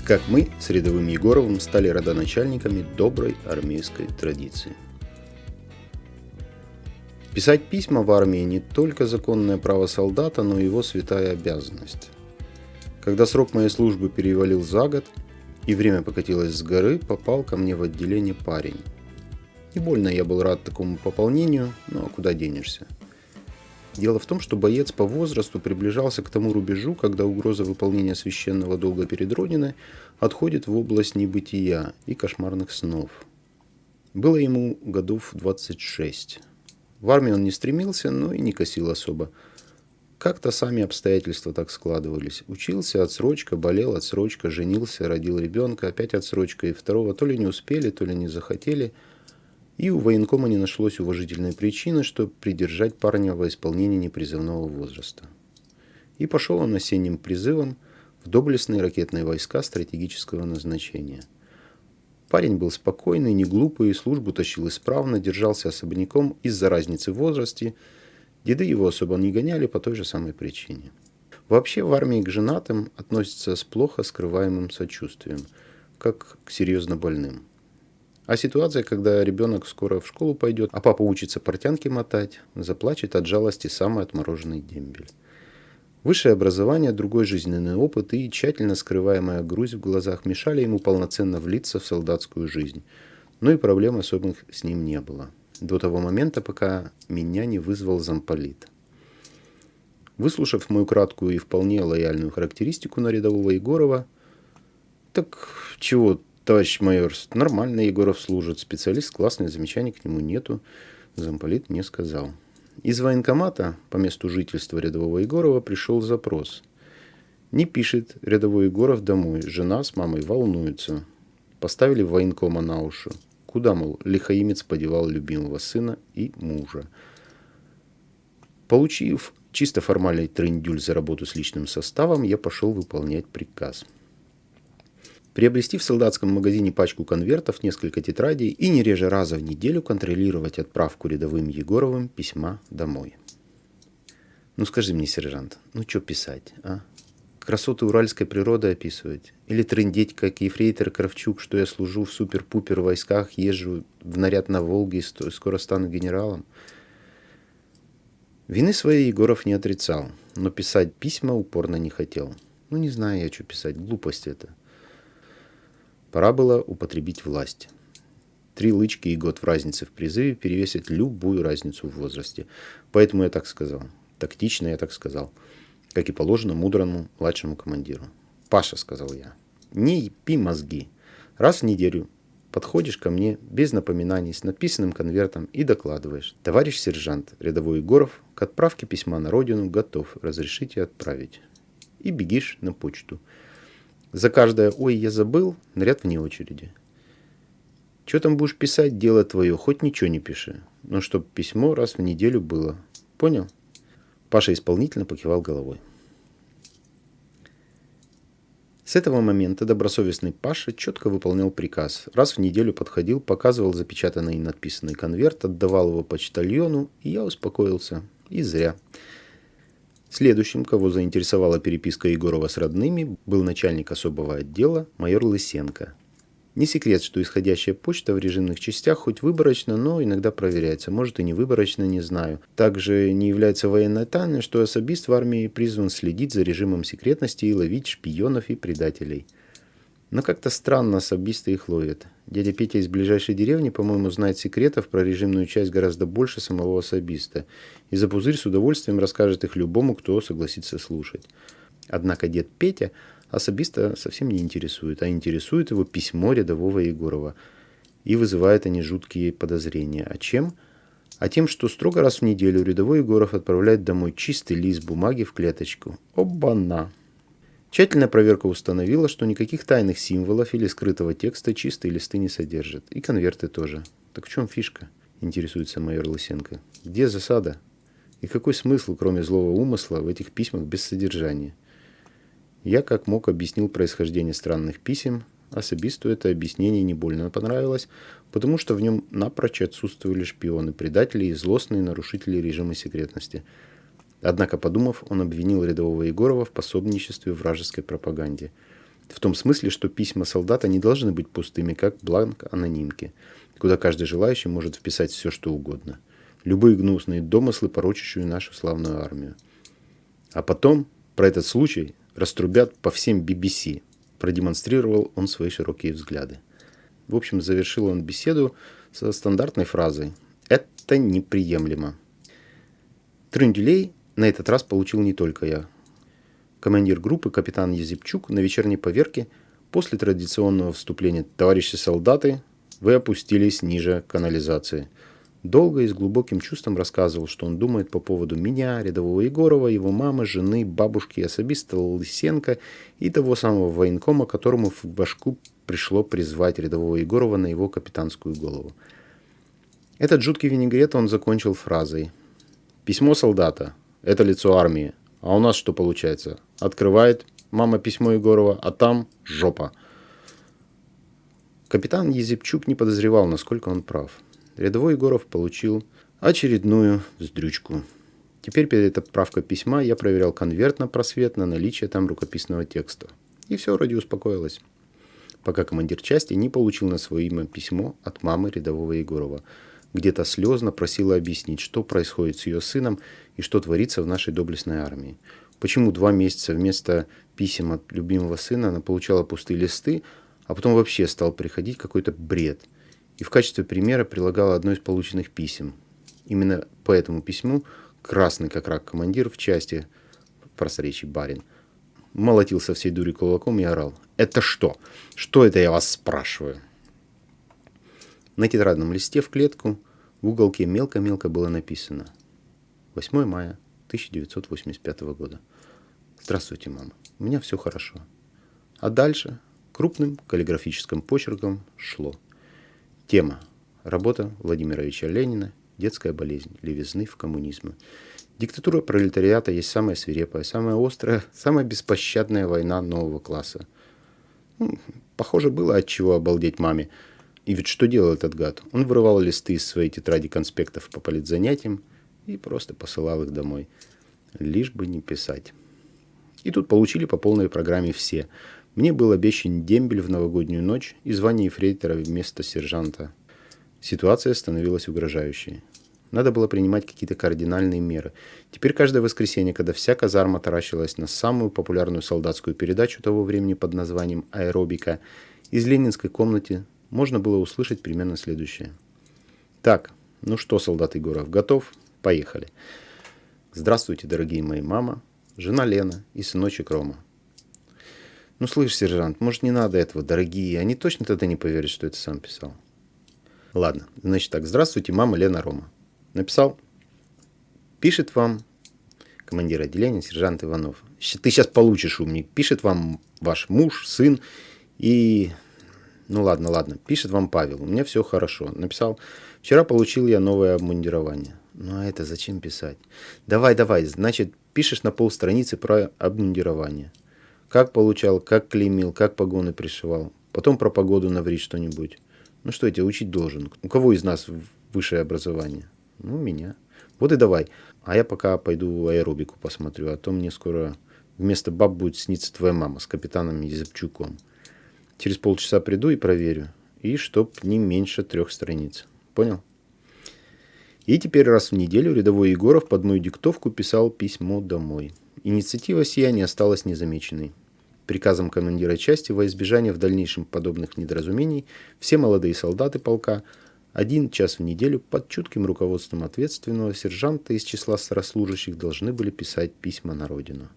Как мы с рядовым Егоровым стали родоначальниками доброй армейской традиции. Писать письма в армии не только законное право солдата, но и его святая обязанность. Когда срок моей службы перевалил за год и время покатилось с горы, попал ко мне в отделение парень. Не больно я был рад такому пополнению, но куда денешься. Дело в том, что боец по возрасту приближался к тому рубежу, когда угроза выполнения священного долга перед Родиной отходит в область небытия и кошмарных снов. Было ему годов 26. В армию он не стремился, но и не косил особо. Как-то сами обстоятельства так складывались. Учился, отсрочка, болел, отсрочка, женился, родил ребенка, опять отсрочка, и второго то ли не успели, то ли не захотели. И у военкома не нашлось уважительной причины, чтобы придержать парня во исполнении непризывного возраста. И пошел он осенним призывом в доблестные ракетные войска стратегического назначения. Парень был спокойный, не глупый, службу тащил исправно, держался особняком из-за разницы в возрасте. Деды его особо не гоняли по той же самой причине. Вообще в армии к женатым относятся с плохо скрываемым сочувствием, как к серьезно больным. А ситуация, когда ребенок скоро в школу пойдет, а папа учится портянки мотать, заплачет от жалости самый отмороженный дембель. Высшее образование, другой жизненный опыт и тщательно скрываемая грусть в глазах мешали ему полноценно влиться в солдатскую жизнь. Но и проблем особых с ним не было. До того момента, пока меня не вызвал замполит. Выслушав мою краткую и вполне лояльную характеристику на рядового Егорова, так чего, товарищ майор, нормально Егоров служит, специалист классный, замечаний к нему нету, замполит мне сказал. Из военкомата по месту жительства рядового Егорова пришел запрос. Не пишет рядовой Егоров домой, жена с мамой волнуются. Поставили военкома на уши. Куда, мол, лихаимец подевал любимого сына и мужа. Получив чисто формальный трындюль за работу с личным составом, я пошел выполнять приказ. Приобрести в солдатском магазине пачку конвертов, несколько тетрадей и не реже раза в неделю контролировать отправку рядовым Егоровым письма домой. Ну скажи мне, сержант, ну что писать, а? Красоты уральской природы описывать? Или трындеть, как ефрейтор Кравчук, что я служу в супер-пупер войсках, езжу в наряд на Волге и скоро стану генералом? Вины своей Егоров не отрицал, но писать письма упорно не хотел. Ну не знаю я, что писать, глупость это. Пора было употребить власть. 3 лычки и год в разнице в призыве перевесят любую разницу в возрасте. Поэтому я так сказал. Тактично я так сказал. Как и положено мудрому младшему командиру. «Паша», — сказал я, — «не епи мозги. Раз в неделю подходишь ко мне без напоминаний с надписанным конвертом и докладываешь. Товарищ сержант, рядовой Егоров к отправке письма на родину готов. Разрешите отправить». И бегишь на почту. За каждое «Ой, я забыл» наряд вне очереди. Что там будешь писать, дело твое, хоть ничего не пиши. Но чтоб письмо раз в неделю было. Понял? Паша исполнительно покивал головой. С этого момента добросовестный Паша четко выполнял приказ. Раз в неделю подходил, показывал запечатанный и надписанный конверт, отдавал его почтальону, и я успокоился. И зря. Следующим, кого заинтересовала переписка Егорова с родными, был начальник особого отдела майор Лысенко. Не секрет, что исходящая почта в режимных частях хоть выборочно, но иногда проверяется. Может и не выборочно, не знаю. Также не является военной тайной, что особист в армии призван следить за режимом секретности и ловить шпионов и предателей. Но как-то странно особисты их ловят. Дядя Петя из ближайшей деревни, по-моему, знает секретов про режимную часть гораздо больше самого особиста. И за пузырь с удовольствием расскажет их любому, кто согласится слушать. Однако дед Петя особиста совсем не интересует, а интересует его письмо рядового Егорова. И вызывает они жуткие подозрения. А чем? А тем, что строго раз в неделю рядовой Егоров отправляет домой чистый лист бумаги в клеточку. Оба-на! Тщательная проверка установила, что никаких тайных символов или скрытого текста чистые листы не содержат. И конверты тоже. Так в чем фишка? Интересуется майор Лысенко. Где засада? И какой смысл, кроме злого умысла, в этих письмах без содержания? Я как мог объяснил происхождение странных писем. Особисту это объяснение не больно понравилось, потому что в нем напрочь отсутствовали шпионы, предатели и злостные нарушители режима секретности. Однако, подумав, он обвинил рядового Егорова в пособничестве вражеской пропаганде. В том смысле, что письма солдата не должны быть пустыми, как бланк анонимки, куда каждый желающий может вписать все, что угодно. Любые гнусные домыслы, порочащие нашу славную армию. А потом про этот случай раструбят по всем BBC. Продемонстрировал он свои широкие взгляды. В общем, завершил он беседу со стандартной фразой «Это неприемлемо». Трюнделей на этот раз получил не только я. Командир группы капитан Езепчук на вечерней поверке после традиционного вступления «Товарищи солдаты, вы опустились ниже канализации». Долго и с глубоким чувством рассказывал, что он думает по поводу меня, рядового Егорова, его мамы, жены, бабушки, особиста Лысенко и того самого военкома, которому в башку пришло призвать рядового Егорова на его капитанскую голову. Этот жуткий винегрет он закончил фразой «Письмо солдата – это лицо армии, а у нас что получается? Открывает мама письмо Егорова, а там жопа». Капитан Езепчук не подозревал, насколько он прав. Рядовой Егоров получил очередную вздрючку. Теперь перед отправкой письма я проверял конверт на просвет, на наличие там рукописного текста. И все вроде успокоилось. Пока командир части не получил на свое имя письмо от мамы рядового Егорова. Где-то слезно просила объяснить, что происходит с ее сыном и что творится в нашей доблестной армии. Почему 2 месяца вместо писем от любимого сына она получала пустые листы, а потом вообще стал приходить какой-то бред. И в качестве примера прилагала одно из полученных писем. Именно по этому письму красный как рак командир в части, в просторечии барин, молотил со всей дури кулаком и орал: «Это что? Что это, я вас спрашиваю?» На тетрадном листе в клетку в уголке мелко-мелко было написано: 8 мая 1985 года. «Здравствуйте, мама. У меня все хорошо». А дальше крупным каллиграфическим почерком шло: тема: работа Владимира Ильича Ленина «Детская болезнь. Левизны в коммунизме». Диктатура пролетариата есть самая свирепая, самая острая, самая беспощадная война нового класса. Похоже, было от чего обалдеть маме. И ведь что делал этот гад? Он вырывал листы из своей тетради конспектов по политзанятиям и просто посылал их домой. Лишь бы не писать. И тут получили по полной программе все. Мне был обещан дембель в новогоднюю ночь и звание ефрейтора вместо сержанта. Ситуация становилась угрожающей. Надо было принимать какие-то кардинальные меры. Теперь каждое воскресенье, когда вся казарма таращилась на самую популярную солдатскую передачу того времени под названием «Аэробика», из ленинской комнаты можно было услышать примерно следующее. «Так, ну что, солдат Егоров, готов? Поехали. Здравствуйте, дорогие мои мама, жена Лена и сыночек Рома». «Ну, слышь, сержант, может, не надо этого, дорогие, они точно тогда не поверят, что это сам писал». «Ладно, значит так, здравствуйте, мама, Лена, Рома». Написал. Пишет вам командир отделения, сержант Иванов. Ты сейчас получишь, умник. Пишет вам ваш муж, сын и... Ну ладно. Пишет вам Павел. У меня все хорошо. Написал. Вчера получил я новое обмундирование. Ну а это зачем писать? Давай. Значит, пишешь на полстраницы про обмундирование. Как получал, как клеймил, как погоны пришивал. Потом про погоду наври что-нибудь. Ну что я тебя учить должен? У кого из нас высшее образование? Ну, меня. Вот и давай. А я пока пойду аэробику посмотрю, а то мне скоро вместо баб будет сниться твоя мама с капитаном Езепчуком. Через полчаса приду и проверю. И чтоб не меньше 3 страниц. Понял? И теперь раз в неделю рядовой Егоров под мою диктовку писал письмо домой. Инициатива сия не осталась незамеченной. Приказом командира части во избежание в дальнейшем подобных недоразумений все молодые солдаты полка 1 час в неделю под чутким руководством ответственного сержанта из числа старослужащих должны были писать письма на родину.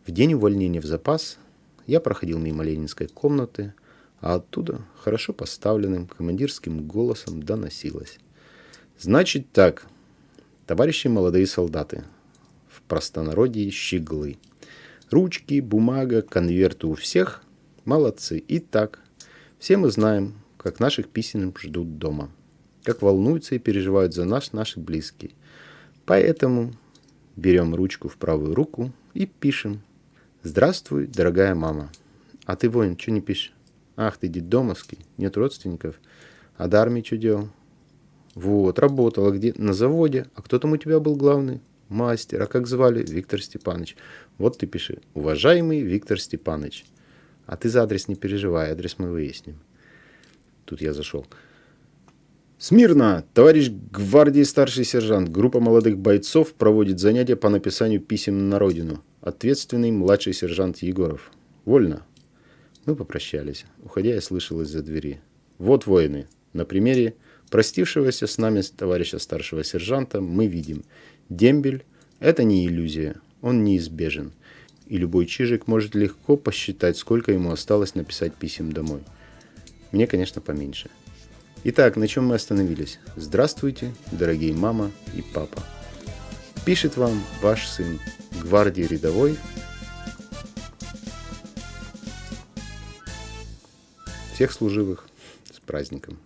В день увольнения в запас я проходил мимо ленинской комнаты, а оттуда хорошо поставленным командирским голосом доносилось: «Значит так, товарищи молодые солдаты, в простонародье щеглы. Ручки, бумага, конверты у всех. Молодцы. Итак, все мы знаем, как наших писем ждут дома, как волнуются и переживают за нас наши близкие. Поэтому берем ручку в правую руку и пишем: «Здравствуй, дорогая мама». А ты, воин, что не пишешь? Ах, ты детдомовский, нет родственников. А до армии что делал? Вот, работал. А где? На заводе. А кто там у тебя был главный? Мастер. А как звали? Виктор Степанович. Вот ты пиши. Уважаемый Виктор Степанович. А ты за адрес не переживай, адрес мы выясним. Тут я зашел. Смирно! Товарищ гвардии старший сержант. Группа молодых бойцов проводит занятия по написанию писем на родину. Ответственный младший сержант Егоров. Вольно. Мы попрощались. Уходя, я слышал из-за двери. Вот воины. На примере простившегося с нами товарища старшего сержанта мы видим. Дембель – это не иллюзия. Он неизбежен. И любой чижик может легко посчитать, сколько ему осталось написать писем домой. Мне, конечно, поменьше. Итак, на чем мы остановились? Здравствуйте, дорогие мама и папа. Пишет вам ваш сын, гвардии рядовой. Всех служивых с праздником.